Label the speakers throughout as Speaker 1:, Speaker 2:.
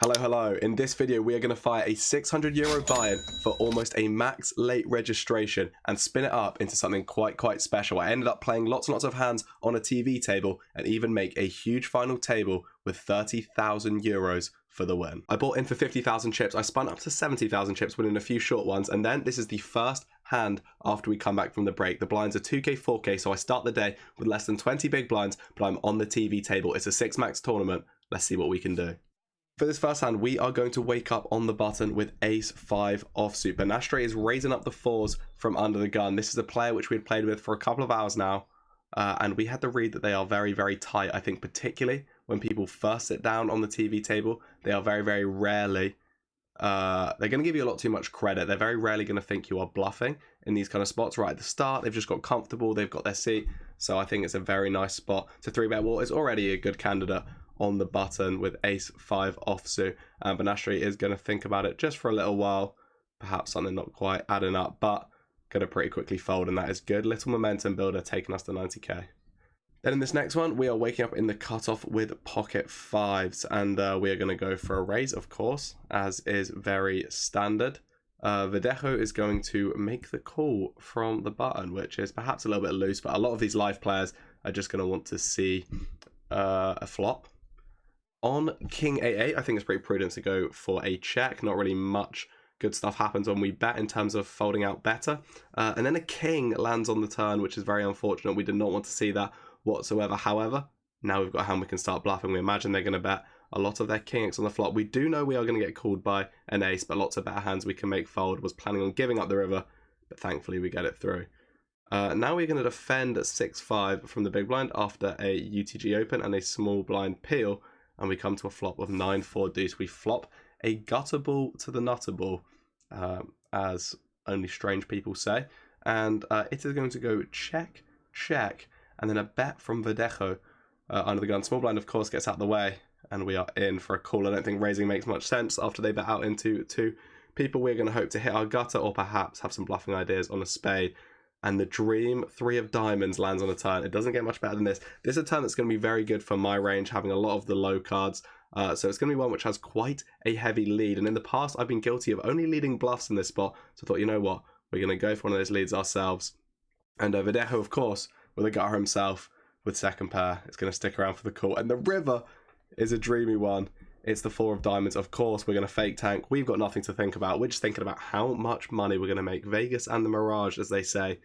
Speaker 1: Hello. In this video, we are going to fire a €600 buy-in for almost a max late registration and spin it up into something quite special. I ended up playing lots and lots of hands on a TV table and even make a huge final table with €30,000 for the win. I bought in for 50,000 chips. I spun up to 70,000 chips, winning a few short ones. And then this is the first hand after we come back from the break. The blinds are 2K, 4K. So I start the day with less than 20 big blinds, but I'm on the TV table. It's a 6 max tournament. Let's see what we can do. For this first hand, we are going to wake up on the button with Ace-5 offsuit. Banastre is raising up the fours from under the gun. This is a player which we had played with for a couple of hours now, and we had to read that they are very tight. I think particularly when people first sit down on the TV table, they are very rarely, they're going to give you a lot too much credit. They're very rarely going to think you are bluffing in these kind of spots right at the start. They've just got comfortable, they've got their seat, so I think it's a very nice spot to 3-bet. Well, it's already a good candidate on the button with Ace-5 offsuit. Banastre is going to think about it just for a little while. Perhaps something not quite adding up, but going to pretty quickly fold, and that is good. Little momentum builder taking us to 90k. Then in this next one, we are waking up in the cutoff with pocket fives, and we are going to go for a raise, of course, as is very standard. Verdejo is going to make the call from the button, which is perhaps a little bit loose, but a lot of these live players are just going to want to see a flop. On King A8, I think it's pretty prudent to go for a check. Not really much good stuff happens when we bet in terms of folding out better. And then a king lands on the turn, which is very unfortunate. We did not want to see that whatsoever. However, now we've got a hand we can start bluffing. We imagine they're going to bet a lot of their king X on the flop. We do know we are going to get called by an ace, but lots of better hands we can make fold. Was planning on giving up the river, but thankfully we get it through. Now we're going to defend 6-5 from the big blind after a UTG open and a small blind peel. And we come to a flop of 9-4 deuce. We flop a gutter ball to the nutter ball, as only strange people say. And it is going to go check, and then a bet from Verdejo under the gun. Small blind, of course, gets out of the way, and we are in for a call. I don't think raising makes much sense after they bet out into two people. We're going to hope to hit our gutter or perhaps have some bluffing ideas on a spade. And the dream 3 of diamonds lands on a turn. It doesn't get much better than this. This is a turn that's going to be very good for my range, having a lot of the low cards. So it's going to be one which has quite a heavy lead. And in the past, I've been guilty of only leading bluffs in this spot. So I thought, you know what? We're going to go for one of those leads ourselves. And Verdejo, of course, with a gutter himself with second pair, it's going to stick around for the call. And the river is a dreamy one. It's the 4 of diamonds. Of course, we're going to fake tank. We've got nothing to think about. We're just thinking about how much money we're going to make. Vegas and the Mirage, as they say.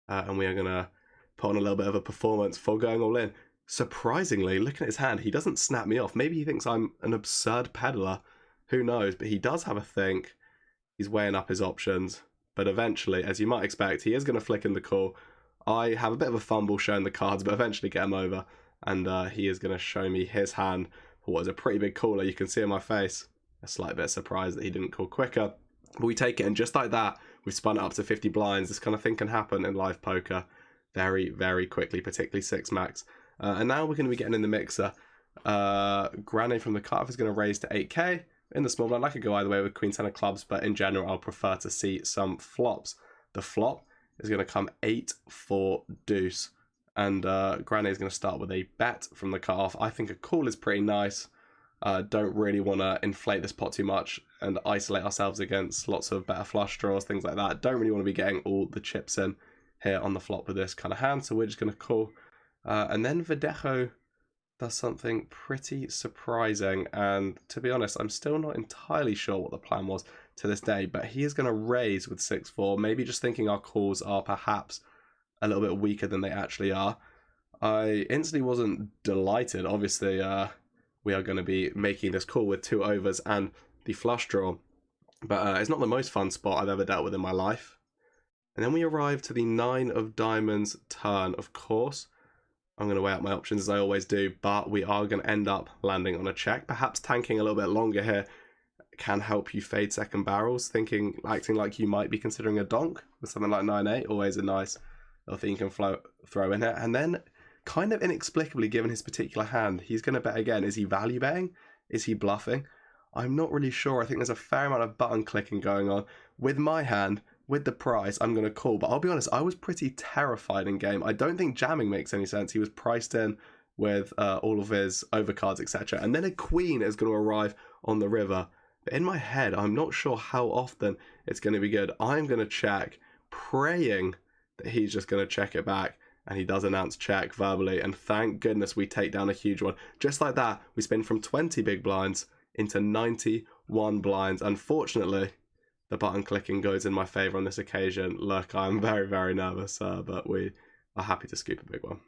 Speaker 1: And we are going to put on a little bit of a performance for going all in. Surprisingly, looking at his hand, he doesn't snap me off. Maybe he thinks I'm an absurd peddler. Who knows? But he does have a think. He's weighing up his options. But eventually, as you might expect, he is going to flick in the call. I have a bit of a fumble showing the cards, but eventually get him over. And he is going to show me his hand for what is a pretty big caller. You can see in my face a slight bit of surprise that he didn't call quicker. But we take it, and just like that, we've spun it up to 50 blinds. This kind of thing can happen in live poker very quickly, particularly 6 max. And now we're going to be getting in the mixer. Granny from the cutoff is going to raise to 8k. In the small blind, I could go either way with Queen 10 of clubs, but in general, I'll prefer to see some flops. The flop is going to come 8-4 deuce. And Granny is going to start with a bet from the cutoff. I think a call is pretty nice. Don't really want to inflate this pot too much and isolate ourselves against lots of better flush draws, things like that. Don't really want to be getting all the chips in here on the flop with this kind of hand, so we're just going to call. And then Verdejo does something pretty surprising, and to be honest, I'm still not entirely sure what the plan was to this day, but he is going to raise with 6-4, maybe just thinking our calls are perhaps a little bit weaker than they actually are. I instantly wasn't delighted, obviously. We are going to be making this call with 2 overs and the flush draw. But it's not the most fun spot I've ever dealt with in my life. And then we arrive to the 9 of diamonds turn. Of course, I'm going to weigh out my options as I always do. But we are going to end up landing on a check. Perhaps tanking a little bit longer here can help you fade second barrels. Acting like you might be considering a donk with something like 9-8. Always a nice little thing you can throw in here. And then, kind of inexplicably, given his particular hand, he's going to bet again. Is he value betting? Is he bluffing? I'm not really sure. I think there's a fair amount of button clicking going on. With my hand, with the price, I'm going to call. But I'll be honest, I was pretty terrified in game. I don't think jamming makes any sense. He was priced in with all of his overcards, etc. And then a queen is going to arrive on the river. But in my head, I'm not sure how often it's going to be good. I'm going to check, praying that he's just going to check it back. And he does announce check verbally. And thank goodness we take down a huge one. Just like that, we spin from 20 big blinds into 91 blinds. Unfortunately, the button clicking goes in my favour on this occasion. Look, I'm very, very nervous, but we are happy to scoop a big one.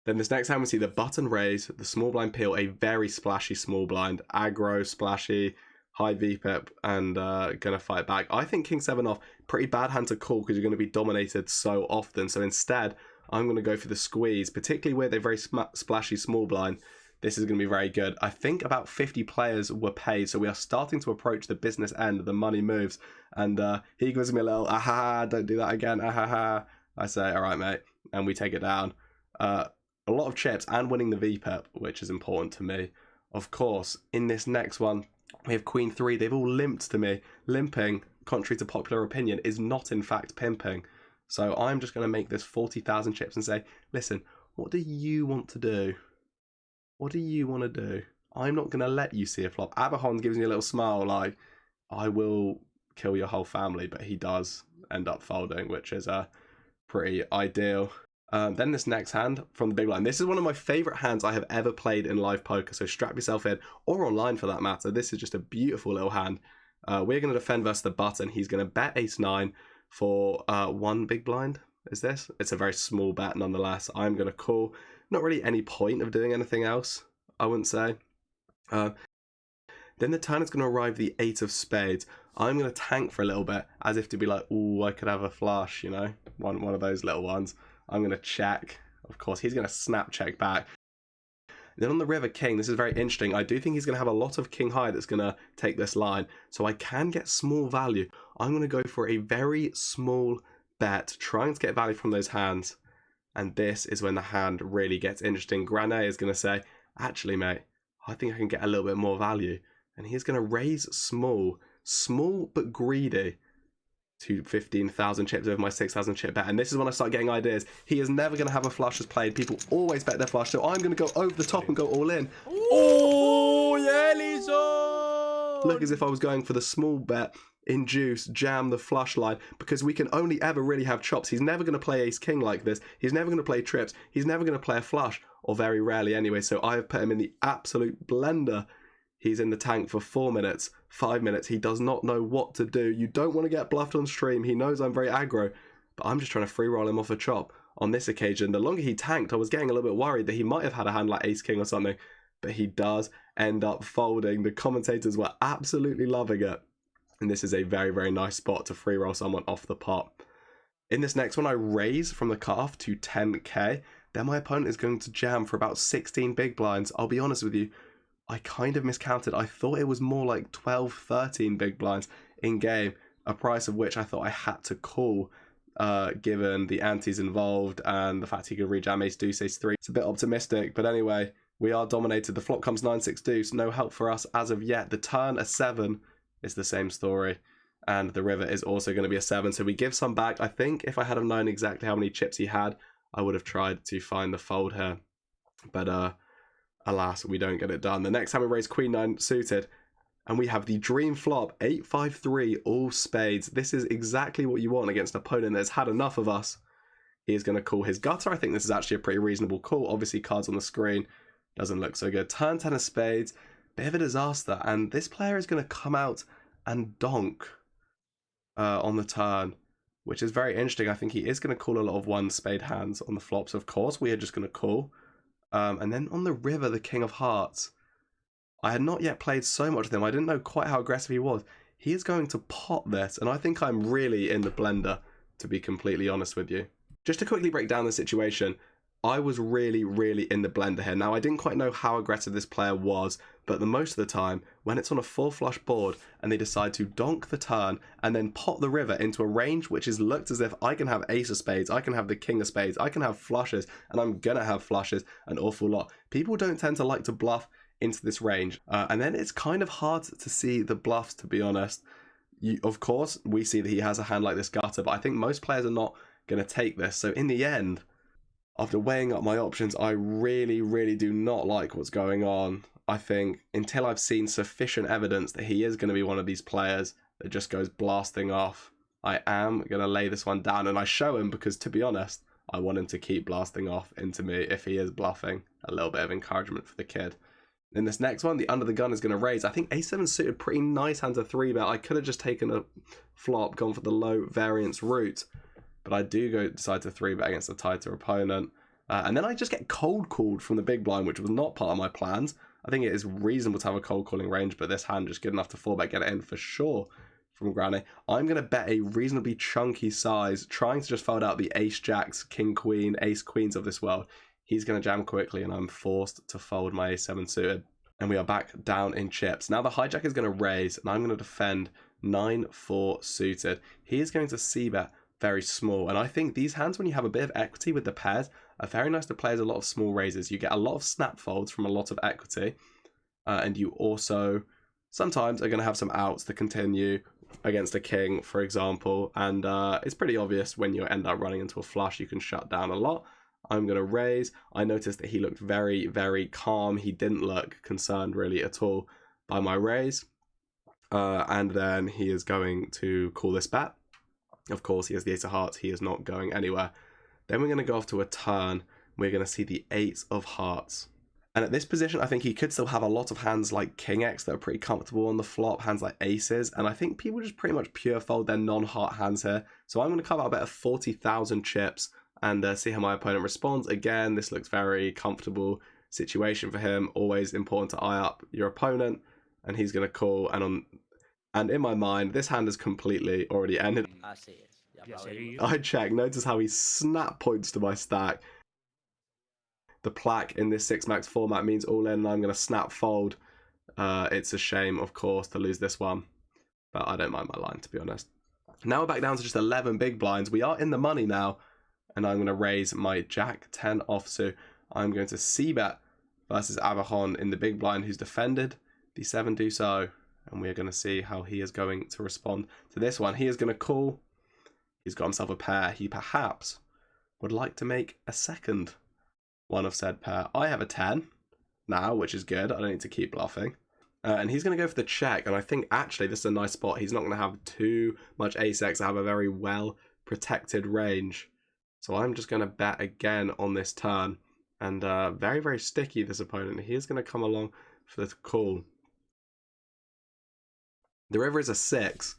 Speaker 1: Then this next time we see the button raise, the small blind peel, a very splashy small blind, aggro, splashy, high VPIP, and gonna fight back. I think King 7 off, pretty bad hand to call because you're going to be dominated so often. So instead, I'm going to go for the squeeze, particularly with a very splashy small blind. This is going to be very good. I think about 50 players were paid, so we are starting to approach the business end. The money moves, and he gives me a little, aha, don't do that again, aha. I say, all right, mate, and we take it down. A lot of chips and winning the VPIP, which is important to me. Of course, in this next one, we have Queen 3. They've all limped to me. Limping, contrary to popular opinion, is not in fact pimping. So I'm just going to make this 40,000 chips and say, listen, what do you want to do? What do you want to do? I'm not going to let you see a flop. Aberhon gives me a little smile like, I will kill your whole family, but he does end up folding, which is pretty ideal. Then this next hand from the big blind. This is one of my favourite hands I have ever played in live poker, so strap yourself in, or online for that matter. This is just a beautiful little hand. We're going to defend versus the button. He's going to bet ace-9 for one big blind. Is this? It's a very small bet nonetheless. I'm going to call. Not really any point of doing anything else, I wouldn't say. Then the turn is going to arrive the 8 of spades. I'm going to tank for a little bit, as if to be like, ooh, I could have a flush, you know? One of those little ones. I'm going to check. Of course, he's going to snap check back. Then on the river king, this is very interesting. I do think he's going to have a lot of king high that's going to take this line. So I can get small value. I'm going to go for a very small bet, trying to get value from those hands. And this is when the hand really gets interesting. Granet is going to say, actually, mate, I think I can get a little bit more value. And he's going to raise small but greedy, to 15,000 chips over my 6,000 chip bet. And this is when I start getting ideas. He is never going to have a flush as played. People always bet their flush. So I'm going to go over the top and go all in.
Speaker 2: Oh, yeah, Lizzo!
Speaker 1: Look as if I was going for the small bet, induce, jam the flush line, because we can only ever really have chops. He's never going to play ace king like this. He's never going to play trips. He's never going to play a flush, or very rarely anyway. So I have put him in the absolute blender. He's in the tank for 4 minutes, 5 minutes. He does not know what to do. You don't want to get bluffed on stream. He knows I'm very aggro, but I'm just trying to free roll him off a chop. On this occasion, the longer he tanked, I was getting a little bit worried that he might have had a hand like ace king or something, but he does end up folding. The commentators were absolutely loving it. And this is a very, very nice spot to free roll someone off the pot. In this next one, I raise from the cutoff to 10k. Then my opponent is going to jam for about 16 big blinds. I'll be honest with you, I kind of miscounted. I thought it was more like 12, 13 big blinds in game, a price of which I thought I had to call, given the antes involved and the fact he could rejam ace deuce, ace 3. It's a bit optimistic, but anyway, we are dominated. The flop comes 9-6 deuce, no help for us as of yet. The turn, a 7, is the same story, and the river is also going to be a 7, so we give some back. I think if I had known exactly how many chips he had, I would have tried to find the fold here, but alas, we don't get it done. The next time we raise queen 9 suited, and we have the dream flop, 8-5-3, all spades. This is exactly what you want against an opponent that's had enough of us. He is going to call his gutter. I think this is actually a pretty reasonable call. Obviously, cards on the screen doesn't look so good. Turn 10 of spades, bit of a disaster, and this player is going to come out and donk on the turn, which is very interesting. I think he is going to call a lot of one spade hands on the flops, of course. We are just going to call. And then on the river, the king of hearts. I had not yet played so much with him. I didn't know quite how aggressive he was. He is going to pot this, and I think I'm really in the blender, to be completely honest with you. Just to quickly break down the situation, I was really, really in the blender here. Now, I didn't quite know how aggressive this player was, but the most of the time, when it's on a full flush board and they decide to donk the turn and then pot the river into a range which is looked as if I can have ace of spades, I can have the king of spades, I can have flushes, and I'm gonna have flushes an awful lot. People don't tend to like to bluff into this range, and then it's kind of hard to see the bluffs, to be honest. Of course, we see that he has a hand like this gutter, but I think most players are not going to take this. So in the end, After weighing up my options, I really do not like what's going on. I think until I've seen sufficient evidence that he is going to be one of these players that just goes blasting off, I am going to lay this one down. And I show him because, to be honest, I want him to keep blasting off into me if he is bluffing. A little bit of encouragement for the kid. In this next one, the under the gun is going to raise. I think A7 suited pretty nice hand to 3-bet. I could have just taken a flop, gone for the low variance route. But I do decide to 3-bet against a tighter opponent. And then I just get cold called from the big blind, which was not part of my plans. I think it is reasonable to have a cold calling range, but this hand just good enough to 4-bet, get it in for sure from Granny. I'm going to bet a reasonably chunky size, trying to just fold out the ace jacks, king queen, ace queens of this world. He's going to jam quickly, and I'm forced to fold my a7 suited. And we are back down in chips. Now the hijack is going to raise, and I'm going to defend 9-4 suited. He is going to c-bet very small, and I think these hands, when you have a bit of equity with the pairs, are very nice to play as a lot of small raises. You get a lot of snap folds from a lot of equity, and you also sometimes are going to have some outs to continue against a king, for example, and it's pretty obvious when you end up running into a flush, you can shut down a lot. I'm going to raise. I noticed that he looked very calm. He didn't look concerned really at all by my raise, and then he is going to call this bet. Of course, he has the ace of hearts. He is not going anywhere. Then we're going to go off to a turn. We're going to see the eight of hearts. And at this position, I think he could still have a lot of hands like King X that are pretty comfortable on the flop, hands like aces. And I think people just pretty much pure fold their non-heart hands here. So I'm going to cover out a bet of 40,000 chips and see how my opponent responds. Again, this looks very comfortable situation for him. Always important to eye up your opponent. And he's going to call. And in my mind, this hand is completely already ended. I check. Notice how he snap points to my stack. The plaque in this 6-max format means all in, and I'm going to snap fold. It's a shame, of course, to lose this one. But I don't mind my line, to be honest. Now we're back down to just 11 big blinds. We are in the money now. And I'm going to raise my Jack 10 offsuit. I'm going to c-bet versus Avahon in the big blind, who's defended. The 7 do so. And we're going to see how he is going to respond to this one. He is going to call. He's got himself a pair. He perhaps would like to make a second one of said pair. I have a 10 now, which is good. I don't need to keep bluffing. And he's going to go for the check. And I think actually this is a nice spot. He's not going to have too much ace-x. I have a very well protected range. So I'm just going to bet again on this turn. And very sticky, this opponent. He is going to come along for the call. The river is a 6.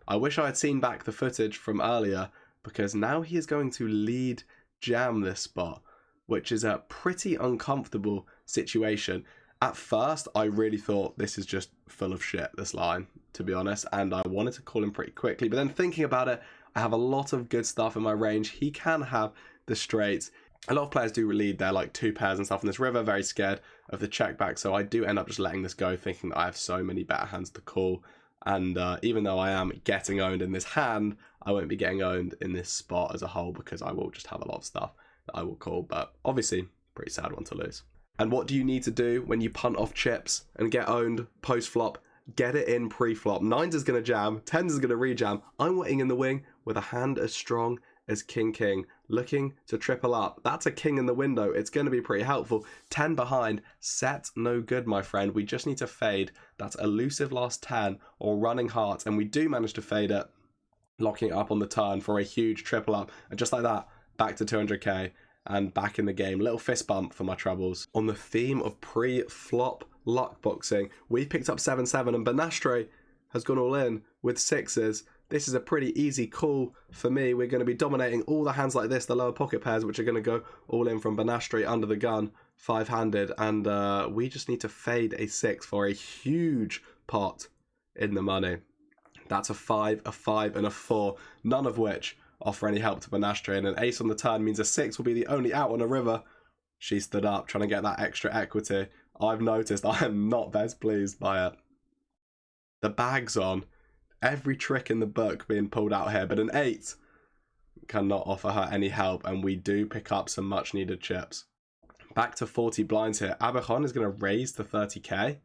Speaker 1: I wish I had seen back the footage from earlier, because now he is going to lead jam this spot, which is a pretty uncomfortable situation. At first, I really thought this is just full of shit, this line, to be honest, and I wanted to call him pretty quickly. But then thinking about it, I have a lot of good stuff in my range. He can have the straights. A lot of players do lead there, like 2 pairs and stuff in this river, very scared of the check back. So I do end up just letting this go, thinking that I have so many better hands to call. And even though I am getting owned in this hand, I won't be getting owned in this spot as a whole, because I will just have a lot of stuff that I will call. But obviously, pretty sad one to lose. And what do you need to do when you punt off chips and get owned post-flop? Get it in pre-flop. 9s is going to jam, 10s is going to re-jam. I'm waiting in the wing with a hand as strong as King, looking to triple up. That's a king in the window. It's going to be pretty helpful. 10 behind, set no good, my friend. We just need to fade. That's elusive last 10 or running hearts, and we do manage to fade it, locking it up on the turn for a huge triple up. And just like that, back to 200k and back in the game. Little fist bump for my troubles. On the theme of pre-flop luck boxing, we picked up 7-7, and Banastre has gone all in with 6s. This is a pretty easy call for me. We're going to be dominating all the hands like this, the lower pocket pairs, which are going to go all in from Banastre under the gun, 5-handed. And we just need to fade a 6 for a huge pot in the money. That's a 5, a 5, and a 4, none of which offer any help to Banastre. And an ace on the turn means a 6 will be the only out on a river. She stood up, trying to get that extra equity. I've noticed I am not best pleased by it. The bag's on. Every trick in the book being pulled out here, but an 8 cannot offer her any help, and we do pick up some much needed chips. Back to 40 blinds here. Abahon is going to raise to 30k.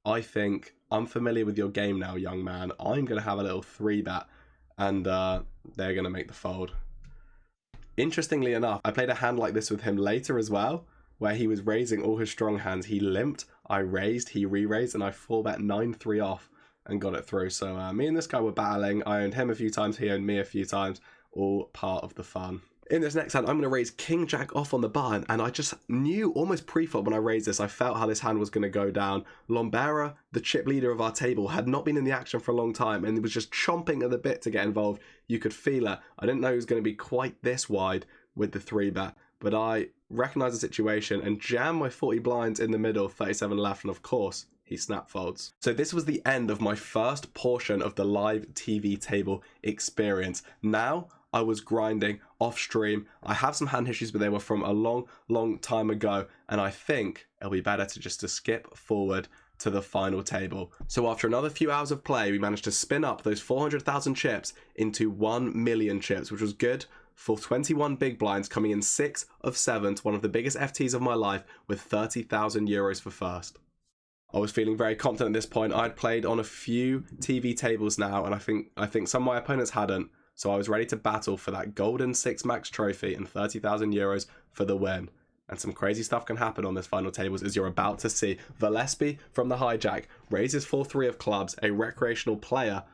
Speaker 1: I think I'm familiar with your game now, young man. I'm going to have a little 3-bet, and they're going to make the fold. Interestingly enough, I played a hand like this with him later as well, where he was raising all his strong hands. He limped, I raised, he re-raised, and I 4-bet 9-3 off and got it through. So me and this guy were battling. I owned him a few times, he owned me a few times, all part of the fun. In this next hand, I'm going to raise King Jack off on the button, and I just knew almost pre-flop when I raised this, I felt how this hand was going to go down. Lombera, the chip leader of our table, had not been in the action for a long time, and he was just chomping at the bit to get involved. You could feel it. I didn't know he was going to be quite this wide with the 3-bet, but I recognised the situation and jammed my 40 blinds in the middle, 37 left, and of course, he snap folds. So this was the end of my first portion of the live TV table experience. Now, I was grinding off stream. I have some hand histories, but they were from a long time ago, and I think it'll be better to skip forward to the final table. So after another few hours of play, we managed to spin up those 400,000 chips into 1 million chips, which was good for 21 big blinds, coming in 6 of 7 to one of the biggest FTs of my life with 30,000 euros for first. I was feeling very confident at this point. I'd played on a few TV tables now, and I think some of my opponents hadn't. So I was ready to battle for that golden 6 max trophy and 30,000 euros for the win. And some crazy stuff can happen on this final tables, as you're about to see. Valespi from the hijack raises 4-3 of clubs, a recreational player,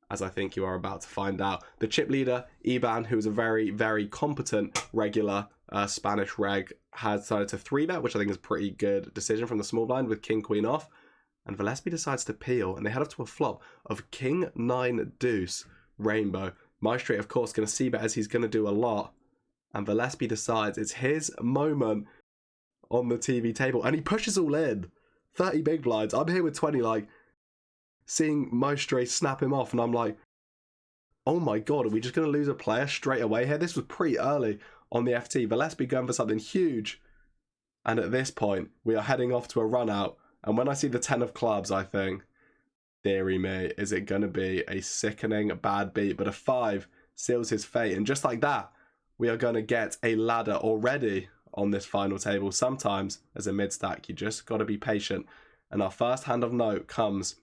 Speaker 1: as I think you are about to find out. The chip leader, Iban, who's a very competent regular Spanish reg, has decided to 3-bet, which I think is a pretty good decision from the small blind with king queen off. And Valespi decides to peel, and they head up to a flop of king 9 deuce rainbow. Maestri, of course, going to c-bet, as he's going to do a lot. And Valespi decides it's his moment on the TV table. And he pushes all in. 30 big blinds. I'm here with 20, like, seeing Maestri snap him off. And I'm like, oh my God, are we just going to lose a player straight away here? This was pretty early on the FT. Valespi going for something huge. And at this point, we are heading off to a run out. And when I see the 10 of clubs, I think, dearie me, is it going to be a sickening bad beat? But a 5 seals his fate. And just like that, we are going to get a ladder already on this final table. Sometimes, as a mid-stack, you just got to be patient. And our first hand of note comes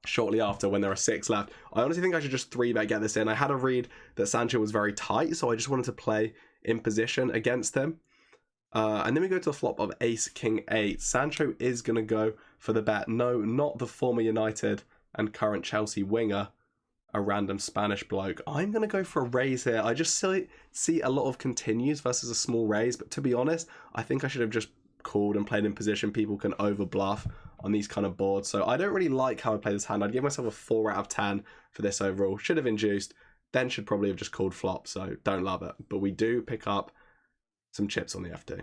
Speaker 1: shortly after when there are 6 left. I honestly think I should just 3-bet get this in. I had a read that Sancho was very tight, so I just wanted to play in position against him. And then we go to the flop of ace, king 8. Sancho is going to go for the bet. No, not the former United and current Chelsea winger, a random Spanish bloke. I'm going to go for a raise here. I just see a lot of continues versus a small raise, but to be honest, I think I should have just called and played in position. People can over bluff on these kind of boards, so I don't really like how I play this hand. I'd give myself a 4 out of 10 for this overall. Should have induced, then should probably have just called flop, so don't love it. But we do pick up some chips on the FD.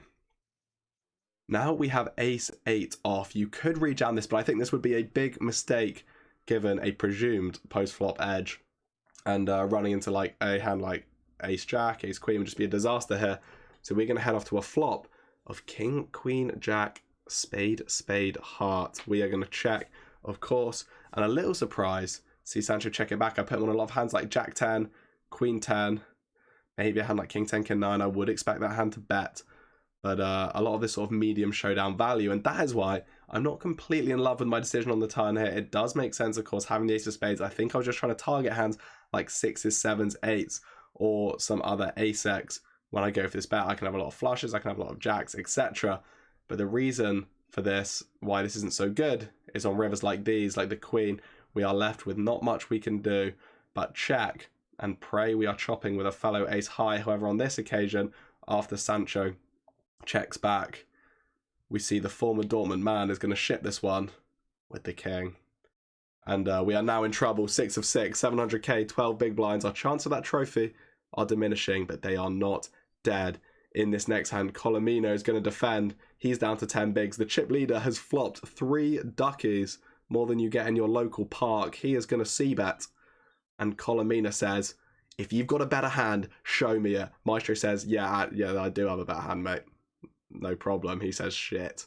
Speaker 1: Now we have ace 8 off. You could rejam this, but I think this would be a big mistake given a presumed post-flop edge, and running into like a hand like ace jack, ace queen would just be a disaster here. So we're going to head off to a flop of king, queen, jack, spade, heart. We are going to check, of course, and a little surprise, see Sancho check it back. I put him on a lot of hands like jack 10, queen 10, maybe a hand like king 10, king 9. I would expect that hand to bet, but a lot of this sort of medium showdown value, and that is why I'm not completely in love with my decision on the turn here. It does make sense, of course, having the ace of spades. I think I was just trying to target hands like 6s, 7s, 8s, or some other ace-x. When I go for this bet, I can have a lot of flushes, I can have a lot of jacks, etc. But the reason for this, why this isn't so good, is on rivers like these, like the queen, we are left with not much we can do but check and pray we are chopping with a fellow ace high. However, on this occasion, after Sancho checks back, we see the former Dortmund man is going to ship this one with the king. And we are now in trouble. 6 of 6, 700k, 12 big blinds. Our chance of that trophy are diminishing, but they are not dead. In this next hand, Colomino is going to defend. He's down to 10 bigs. The chip leader has flopped 3 duckies, more than you get in your local park. He is going to c-bet. And Colomino says, if you've got a better hand, show me it. Maestro says, yeah, I do have a better hand, mate. No problem. He says, shit.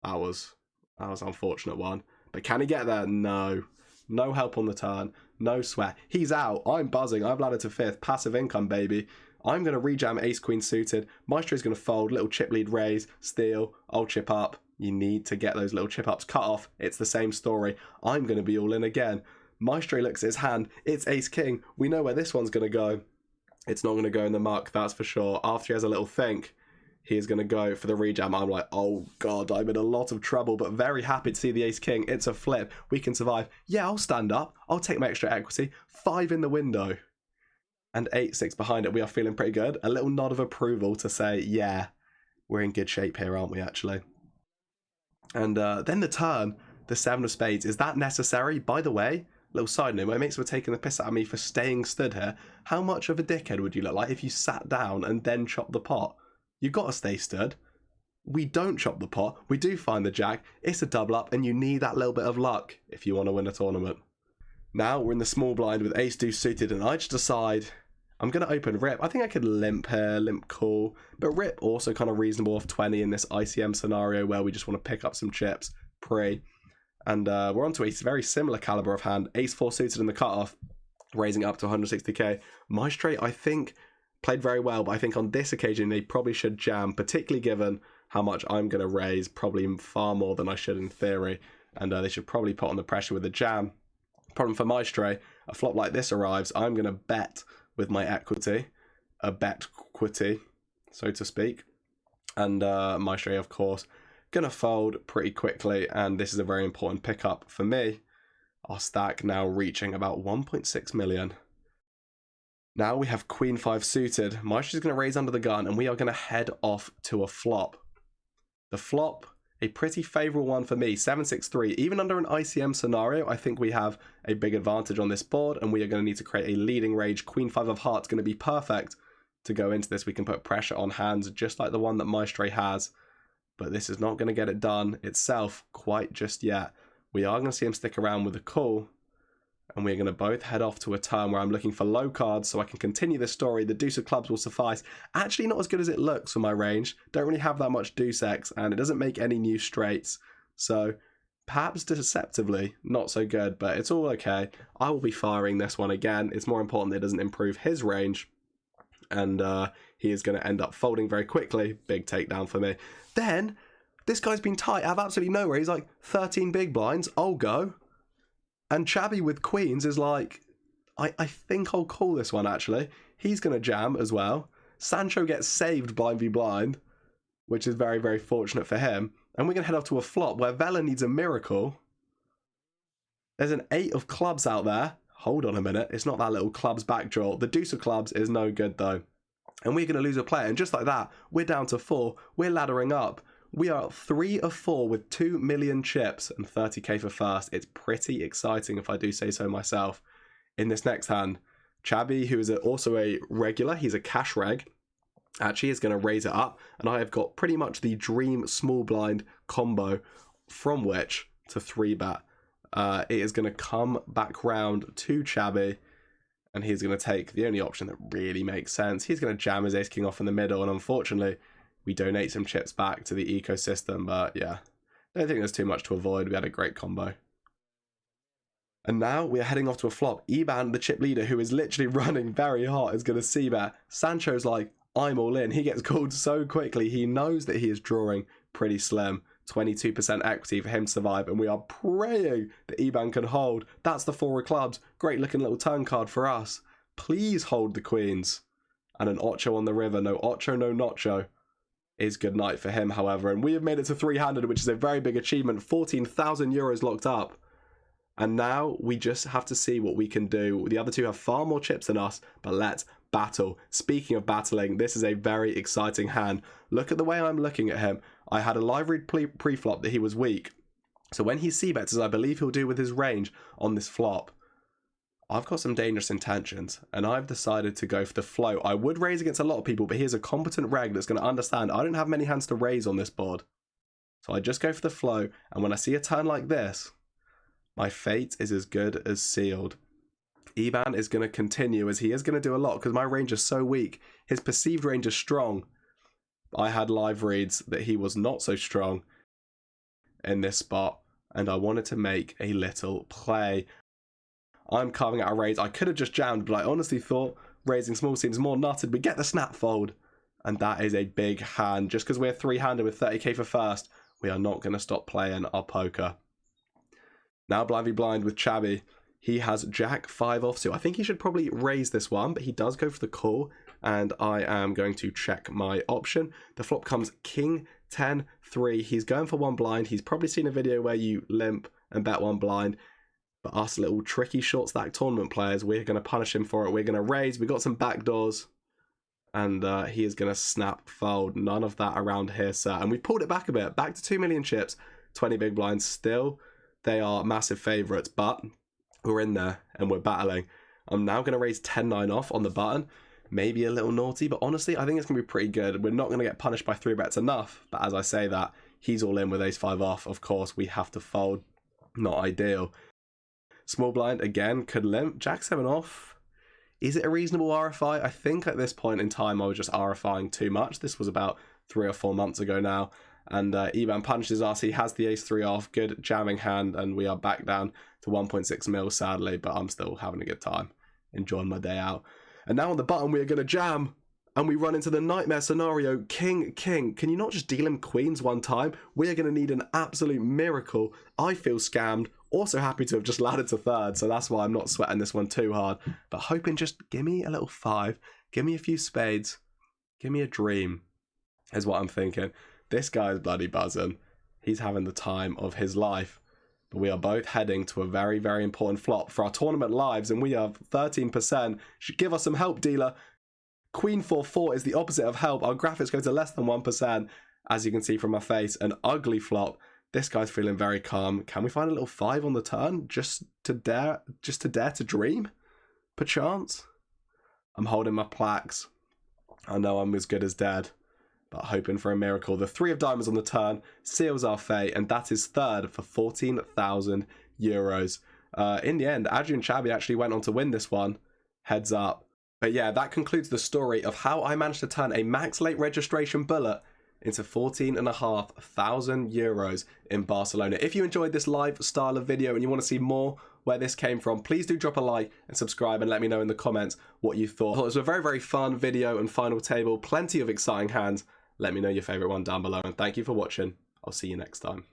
Speaker 1: That was an unfortunate one. But can he get there? No. No help on the turn. No sweat. He's out. I'm buzzing. I've laddered to 5th. Passive income, baby. I'm going to rejam ace queen suited. Maestro's going to fold. Little chip lead raise. Steal. I'll chip up. You need to get those little chip ups cut off. It's the same story. I'm going to be all in again. Maestro looks at his hand. It's ace king. We know where this one's going to go. It's not going to go in the muck, that's for sure. After he has a little think, he is going to go for the rejam. I'm like, oh god, I'm in a lot of trouble, but very happy to see the ace king. It's a flip. We can survive. Yeah, I'll stand up. I'll take my extra equity. 5 in the window. And 8-6 behind it. We are feeling pretty good. A little nod of approval to say, yeah, we're in good shape here, aren't we, actually? And then the turn, the 7 of spades. Is that necessary? By the way, little side note, my mates were taking the piss out of me for staying stood here. How much of a dickhead would you look like if you sat down and then chopped the pot? You got to stay stood. We don't chop the pot. We do find the jack. It's a double up, and you need that little bit of luck if you want to win a tournament. Now we're in the small blind with ace deuce suited, and I just decide I'm going to open rip. I think I could limp here, limp call, but rip also kind of reasonable off 20 in this ICM scenario where we just want to pick up some chips pre. And we're onto a very similar caliber of hand. Ace 4 suited in the cutoff, raising up to 160k. My straight, I think, played very well, but I think on this occasion they probably should jam, particularly given how much I'm going to raise, probably far more than I should in theory, and they should probably put on the pressure with a jam. Problem for my straight, a flop like this arrives, I'm going to bet with my equity, a bet quity, so to speak, and my straight, of course, going to fold pretty quickly, and this is a very important pickup for me. Our stack now reaching about 1.6 million. Now we have Queen 5 suited. Maestro's going to raise under the gun, and we are going to head off to a flop. The flop, a pretty favourable one for me, 7-6-3. Even under an ICM scenario, I think we have a big advantage on this board, and we are going to need to create a leading range. Queen 5 of hearts going to be perfect to go into this. We can put pressure on hands just like the one that Maestro has, but this is not going to get it done itself quite just yet. We are going to see him stick around with a call, and we're going to both head off to a turn where I'm looking for low cards so I can continue the story. The deuce of clubs will suffice. Actually not as good as it looks for my range. Don't really have that much deuce X, and it doesn't make any new straights. So perhaps deceptively not so good, but it's all okay. I will be firing this one again. It's more important that it doesn't improve his range, and he is going to end up folding very quickly. Big takedown for me. Then this guy's been tight. I have absolutely nowhere. He's like 13 big blinds. I'll go. And Chabby with queens is like, I think I'll call this one, actually. He's going to jam as well. Sancho gets saved blind v blind, which is very, very fortunate for him. And we're going to head off to a flop where Vela needs a miracle. There's an 8 of clubs out there. Hold on a minute. It's not that little clubs backdraw. The deuce of clubs is no good, though. And we're going to lose a player. And just like that, we're down to 4. We're laddering up. We are 3 of 4 with 2 million chips and 30k for first. It's pretty exciting if I do say so myself. In this next hand, Chabby, who is also a regular, he's a cash reg, actually is going to raise it up. And I have got pretty much the dream small blind combo from which to 3-bet. It is going to come back round to Chabby, and he's going to take the only option that really makes sense. He's going to jam his ace king off in the middle, and unfortunately, we donate some chips back to the ecosystem, but yeah, I don't think there's too much to avoid. We had a great combo. And now we are heading off to a flop. Eban, the chip leader, who is literally running very hot, is going to see bet. Sancho's like, I'm all in. He gets called so quickly. He knows that he is drawing pretty slim. 22% equity for him to survive, and we are praying that Eban can hold. That's the 4 of clubs. Great looking little turn card for us. Please hold the queens. And an ocho on the river. No ocho, no nacho. Is good night for him, however, and we have made it to 3-handed, which is a very big achievement. 14,000 euros locked up, and now we just have to see what we can do. The other two have far more chips than us, but let's battle. Speaking of battling, this is a very exciting hand. Look at the way I'm looking at him. I had a live read pre-flop that he was weak, so when he c-bets, as I believe he'll do with his range on this flop, I've got some dangerous intentions, and I've decided to go for the float. I would raise against a lot of people, but here's a competent reg that's going to understand I don't have many hands to raise on this board. So I just go for the float, and when I see a turn like this, my fate is as good as sealed. Eban is going to continue, as he is going to do a lot, because my range is so weak. His perceived range is strong. I had live reads that he was not so strong in this spot, and I wanted to make a little play. I'm carving out a raise. I could have just jammed, but I honestly thought raising small seems more nutted. We get the snap fold, and that is a big hand. Just because we're 3-handed with 30k for first, we are not going to stop playing our poker. Now blind v blind with Chabby. He has Jack 5 offsuit. I think he should probably raise this one, but he does go for the call, and I am going to check my option. The flop comes King 10 3. He's going for one blind. He's probably seen a video where you limp and bet one blind. But us little tricky short stack tournament players, we're going to punish him for it. We're going to raise. We got some backdoors, and he is going to snap fold. None of that around here, sir. And we pulled it back a bit, back to 2 million chips, 20 big blinds. Still, they are massive favourites, but we're in there and we're battling. I'm now going to raise 10-9 off on the button. Maybe a little naughty, but honestly, I think it's going to be pretty good. We're not going to get punished by 3 bets enough, but as I say that, he's all in with ace-5 off. Of course, we have to fold. Not ideal. Small blind, again, could limp. Jack-7 off. Is it a reasonable RFI? I think at this point in time, I was just RFIing too much. This was about 3 or 4 months ago now. And Eban punches us. He has the ace-3 off. Good jamming hand, and we are back down to 1.6 mil, sadly, but I'm still having a good time. Enjoying my day out. And now on the button, we are going to jam. And we run into the nightmare scenario. King, king. Can you not just deal him queens one time? We are going to need an absolute miracle. I feel scammed. Also happy to have just landed to third, so that's why I'm not sweating this one too hard. But hoping just give me a little 5. Give me a few spades. Give me a dream, is what I'm thinking. This guy's bloody buzzing. He's having the time of his life. But we are both heading to a very, very important flop for our tournament lives, and we have 13%. Should give us some help, dealer. Queen 4-4 is the opposite of help. Our graphics go to less than 1%. As you can see from my face, an ugly flop. This guy's feeling very calm. Can we find a little 5 on the turn? Just to dare to dream? Perchance? I'm holding my plaques. I know I'm as good as dead, but hoping for a miracle. The 3 of diamonds on the turn seals our fate, and that is third for 14,000 euros. In the end, Adrian Chabi actually went on to win this one. Heads up. But yeah, that concludes the story of how I managed to turn a max late registration bullet into 14,500 euros in Barcelona. If you enjoyed this live style of video and you want to see more where this came from, please do drop a like and subscribe and let me know in the comments what you thought. I thought it was a very, very fun video and final table. Plenty of exciting hands. Let me know your favorite one down below, and thank you for watching. I'll see you next time.